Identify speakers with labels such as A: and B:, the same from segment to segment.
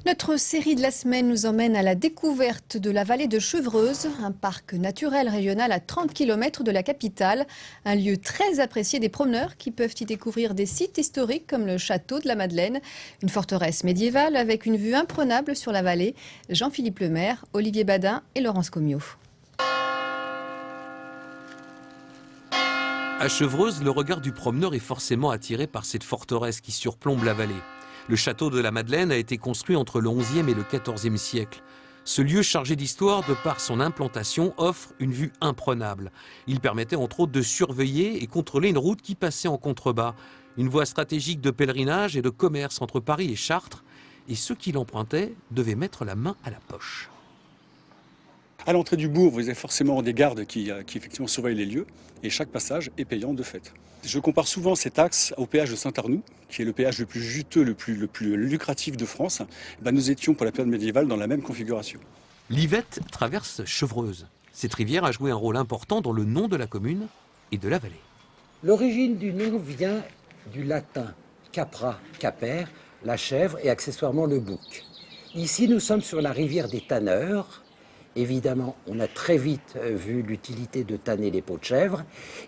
A: Notre série de la semaine nous emmène à la découverte de la vallée de Chevreuse, un parc naturel régional à 30 km de la capitale. Un lieu très apprécié des promeneurs qui peuvent y découvrir des sites historiques comme le château de la Madeleine, une forteresse médiévale avec une vue imprenable sur la vallée. Jean-Philippe Lemaire, Olivier Badin et Laurence Commiot.
B: À Chevreuse, le regard du promeneur est forcément attiré par cette forteresse qui surplombe la vallée. Le château de la Madeleine a été construit entre le XIe et le XIVe siècle. Ce lieu chargé d'histoire, de par son implantation, offre une vue imprenable. Il permettait entre autres de surveiller et contrôler une route qui passait en contrebas. Une voie stratégique de pèlerinage et de commerce entre Paris et Chartres. Et ceux qui l'empruntaient devaient mettre la main à la poche.
C: À l'entrée du bourg, vous avez forcément des gardes qui effectivement surveillent les lieux et chaque passage est payant de fait. Je compare souvent cet axe au péage de Saint-Arnoux, qui est le péage le plus juteux, le plus lucratif de France. Nous étions pour la période médiévale dans la même configuration.
B: L'Yvette traverse Chevreuse. Cette rivière a joué un rôle important dans le nom de la commune et de la vallée.
D: L'origine du nom vient du latin capra, caper, la chèvre et accessoirement le bouc. Ici, nous sommes sur la rivière des tanneurs. Évidemment, on a très vite vu l'utilité de tanner les peaux de chèvre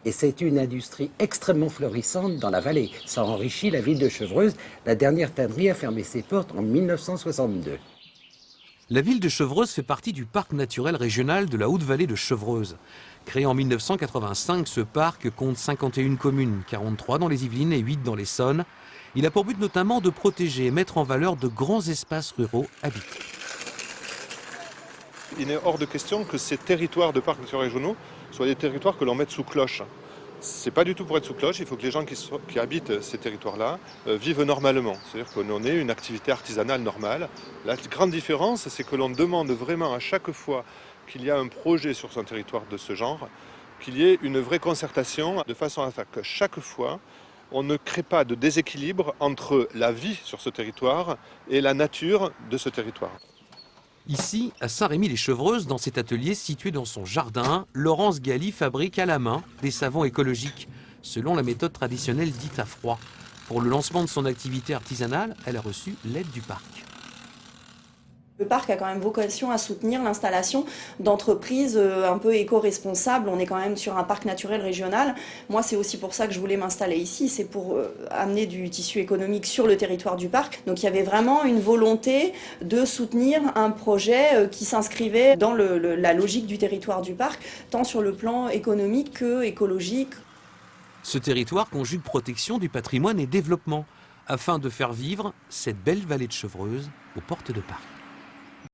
D: et c'est une industrie extrêmement florissante dans la vallée. Ça enrichit la ville de Chevreuse. La dernière tannerie a fermé ses portes en 1962.
B: La ville de Chevreuse fait partie du parc naturel régional de la Haute-Vallée de Chevreuse. Créé en 1985, ce parc compte 51 communes, 43 dans les Yvelines et 8 dans l'Essonne. Il a pour but notamment de protéger et mettre en valeur de grands espaces ruraux habités.
E: Il est hors de question que ces territoires de parcs naturels régionaux soient des territoires que l'on mette sous cloche. C'est pas du tout pour être sous cloche, il faut que les gens qui habitent ces territoires-là vivent normalement. C'est-à-dire qu'on ait une activité artisanale normale. La grande différence, c'est que l'on demande vraiment à chaque fois qu'il y a un projet sur son territoire de ce genre, qu'il y ait une vraie concertation de façon à ce que chaque fois, on ne crée pas de déséquilibre entre la vie sur ce territoire et la nature de ce territoire.
B: Ici, à Saint-Rémy-les-Chevreuses, dans cet atelier situé dans son jardin, Laurence Galli fabrique à la main des savons écologiques, selon la méthode traditionnelle dite à froid. Pour le lancement de son activité artisanale, elle a reçu l'aide du parc.
F: Le parc a quand même vocation à soutenir l'installation d'entreprises un peu éco-responsables. On est quand même sur un parc naturel régional. Moi, c'est aussi pour ça que je voulais m'installer ici. C'est pour amener du tissu économique sur le territoire du parc. Donc il y avait vraiment une volonté de soutenir un projet qui s'inscrivait dans la logique du territoire du parc, tant sur le plan économique que écologique.
B: Ce territoire conjugue protection du patrimoine et développement, afin de faire vivre cette belle vallée de Chevreuse aux portes de Paris.